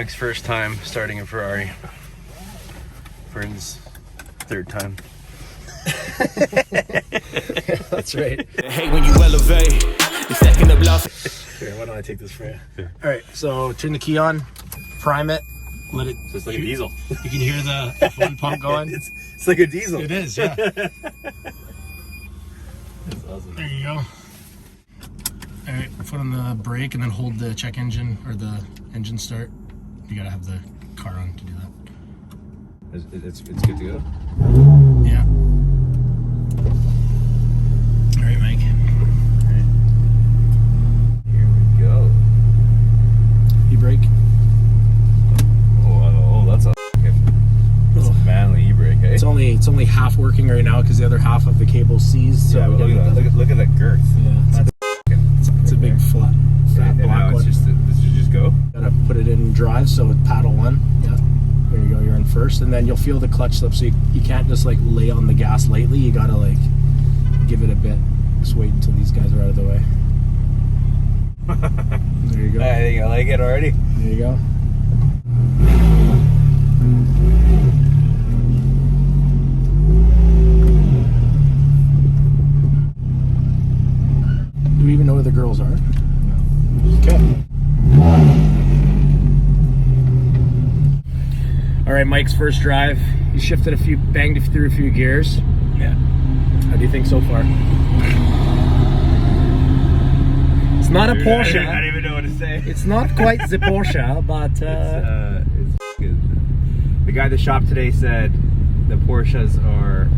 Mike's first time starting a Ferrari. Fern's third time. That's right. Hey, when you elevate, you're stacking the bluff. Here, why don't I take this for you? Sure. All right, so turn the key on, prime it, let it. So it's like a diesel. You can hear the F1 pump going. It's like a diesel. It is, yeah. That's awesome. There you go. All right, foot on the brake and then hold the check engine or the engine start. You gotta have the car on to do that. It's good to go. Yeah. All right, Mike. Here we go. E-brake. Oh, that's a manly e-brake, eh? It's only half working right now because the other half of the cable seized. So yeah, but look at that girth. Yeah, it's a big flat and black now one. This should just go. Gotta put it in drive, so with paddle one. Yeah. There you go, you're in first, and then you'll feel the clutch slip, so you can't just like lay on the gas lightly. You gotta like give it a bit. Just wait until these guys are out of the way. There you go. I think I like it already. There you go. Do we even know where the girls are? No. Okay. All right, Mike's first drive. He shifted banged through a few gears. Yeah. How do you think so far? It's not a Porsche. I don't even know what to say. It's not quite the Porsche, but It's good. The guy at the shop today said the Porsches are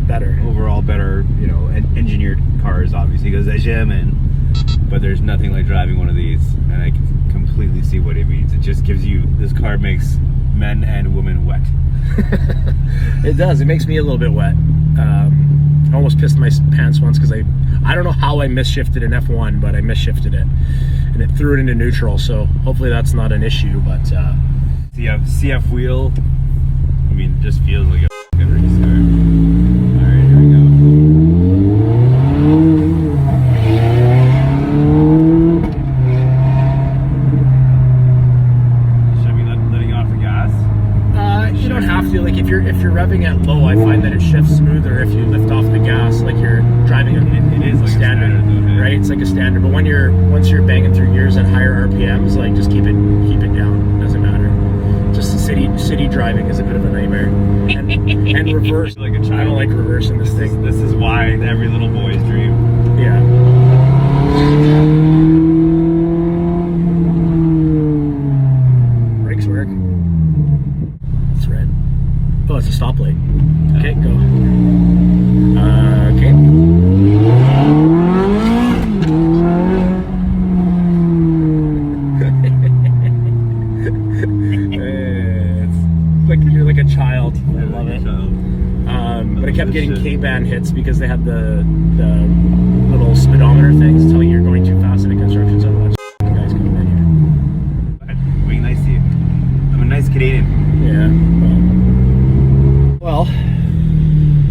better. Overall better, engineered cars. Obviously, because but there's nothing like driving one of these, and I can completely see what it means. It just gives you, this car makes men and women wet. It does. It makes me a little bit wet. I almost pissed my pants once because I don't know how I misshifted an F1, but I misshifted it and it threw it into neutral. So hopefully that's not an issue. But CF wheel, I mean, just feels like a good restart. All right, here we go. You don't have to. Like if you're revving at low, I find that it shifts smoother if you lift off the gas, like you're driving it is like standard, though, right? It's like a standard. But once you're banging through gears at higher RPMs, like just keep it down. Doesn't matter. Just city driving is a bit of a nightmare. And reverse. Like a child. I don't like reversing this thing. This is why every little boy's dream. Yeah. Brakes work. It's red. Oh, it's a stoplight. Okay, go. Okay. It's like you're like a child. I love it. But I kept getting K-band hits because they had the little speedometer things telling you you're going too fast in a construction zone. Watch guys coming in here. Being nice to you. I'm a nice Canadian. Yeah.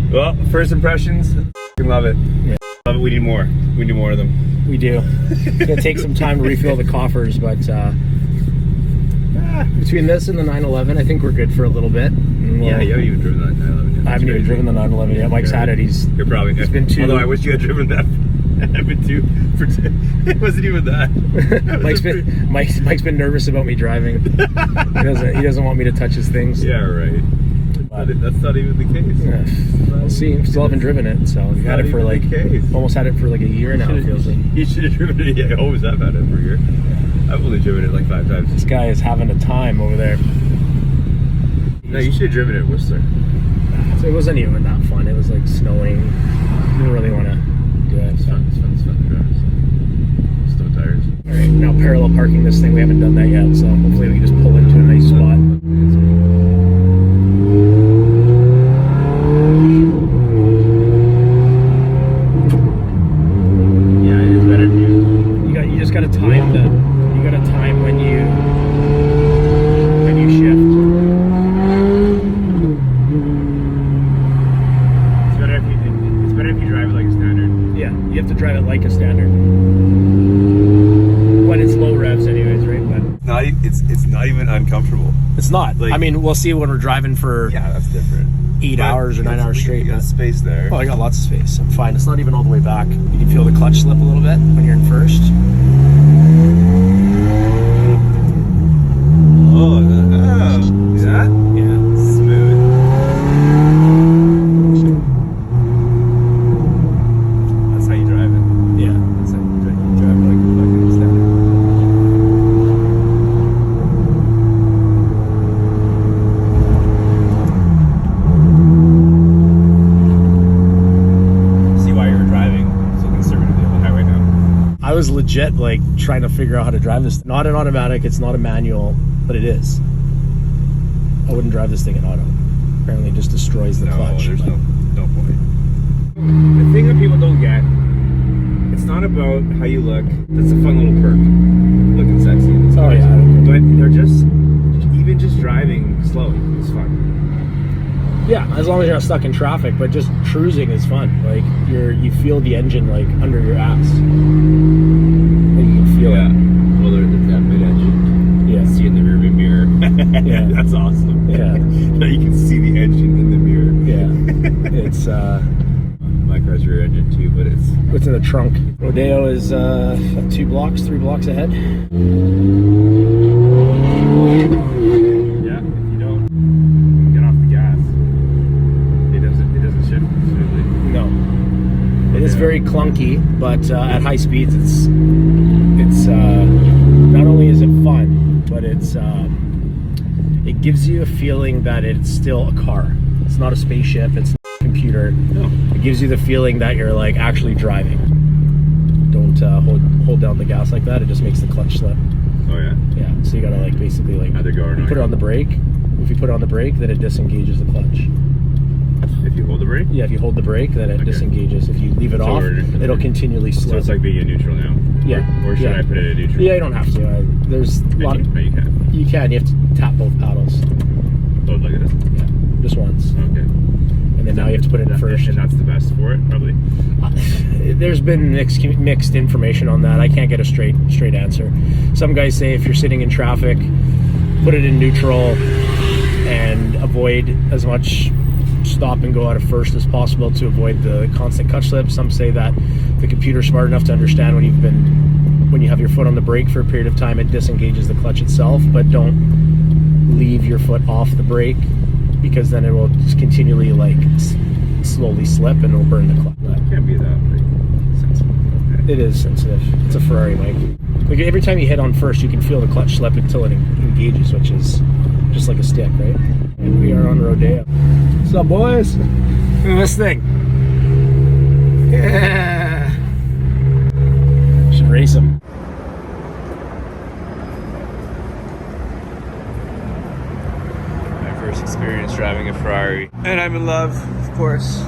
Well, first impressions. I love it. Yeah. Love it. We need more. We need more of them. We do. It's gonna take some time to refill the coffers, but between this and the 911, I think we're good for a little bit. Yeah, you haven't even driven the 911 yet. I haven't even driven the 911 yet. Mike's had it. You're probably. He's been too. Although I wish you had driven that. I've been too. It wasn't even that. Mike's been nervous about me driving. He doesn't want me to touch his things. Yeah, right. That's not even the case. Yeah. We'll see. Still haven't driven it, so we had it for like almost had it for like a year now. It feels like. You should have driven it. Yeah, I always have had it for a year. I've only driven it like 5 times. This guy is having a time over there. No, you should have driven it at Whistler. So it wasn't even that fun. It was like snowing. Didn't really want to do it. It's fun to drive. Snow tires. All right, now parallel parking this thing. We haven't done that yet, so hopefully we can just pull into a nice spot. Yeah, it is better for you. You just gotta time when you shift. It's better if you drive it like a standard. Yeah, you have to drive it like a standard. When it's low revs anyways, right? But It's not even uncomfortable. It's not. Like- I mean, we'll see when we're driving for Yeah, that's different. 8 hours or 9 hours straight. You got space there. Oh, I got lots of space. I'm fine. It's not even all the way back. You can feel the clutch slip a little bit when you're in first. Oh, is that? Yeah. Smooth. That's how you drive it. Yeah. That's how you drive it like a fucking standard. See why you're driving so conservatively on the highway now. I was legit like trying to figure out how to drive this. Not an automatic, it's not a manual, but it is. I wouldn't drive this thing in auto. Apparently it just destroys the clutch. There's but- no point. The thing that people don't get, it's not about how you look. That's a fun little perk. Looking sexy in these Oh, cars. yeah. But they're just, even just driving slowly is fun. Yeah, as long as you're not stuck in traffic, but just cruising is fun. Like you feel the engine like under your ass. Like you can feel it. Well, there's that mid-engine. Yeah. See in the rearview mirror. Yeah. That's awesome. Yeah. Now you can see the engine in the mirror. Yeah. It's My car's rear engine too, but it's in the trunk. Rodeo is 3 blocks ahead. yeah. If you don't get off the gas, it doesn't shift smoothly. No. It is very clunky, but at high speeds it's not only is it fun, but it gives you a feeling that it's still a car. It's not a spaceship, it's not a computer. No. It gives you the feeling that you're like actually driving. Don't hold down the gas like that, it just makes the clutch slip. Oh yeah. Yeah, so you gotta like basically like Either go or not. put it on the brake. If you put it on the brake, then it disengages the clutch. If you hold the brake. Yeah, if you hold the brake, then it Okay. disengages. If you leave it So off, we're- it'll continually slip. So it's like being in neutral now. Yeah. Or should Yeah. I put it in neutral? Yeah, you don't have to. There's a lot. No, you can. You can. You have to tap both paddles. Oh, look at this. Yeah, just once, Okay. and then now you have to put it in first. And that's the best for it, probably. There's been mixed information on that. I can't get a straight answer. Some guys say if you're sitting in traffic, put it in neutral and avoid as much stop and go out of first as possible to avoid the constant clutch slip. Some say that the computer's smart enough to understand when you have your foot on the brake for a period of time, it disengages the clutch itself, but don't leave your foot off the brake because then it will just continually like slowly slip and it'll burn the clutch. It can't be that like, sensitive. Okay. It is sensitive. It's a Ferrari, Mike. Like every time you hit on first, you can feel the clutch slip until it engages, which is just like a stick, right? And we are on Rodeo. What's up, boys? Look at this thing. Yeah. Should race him. My first experience driving a Ferrari. And I'm in love, of course.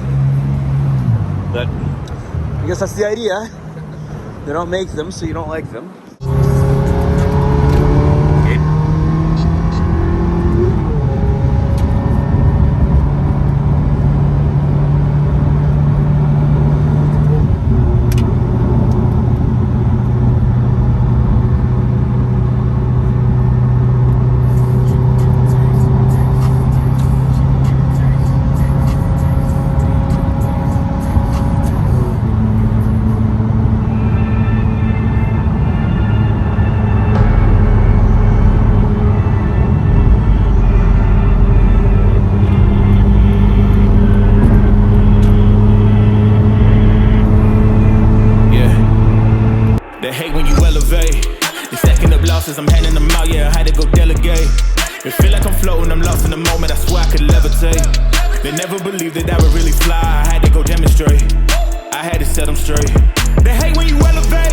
But I guess that's the idea. They don't make them, so you don't like them. They hate when you elevate. They stacking up losses, I'm handing them out, yeah, I had to go delegate. It feel like I'm floating, I'm lost in the moment, I swear I could levitate. They never believed that I would really fly, I had to go demonstrate. I had to set them straight. They hate when you elevate.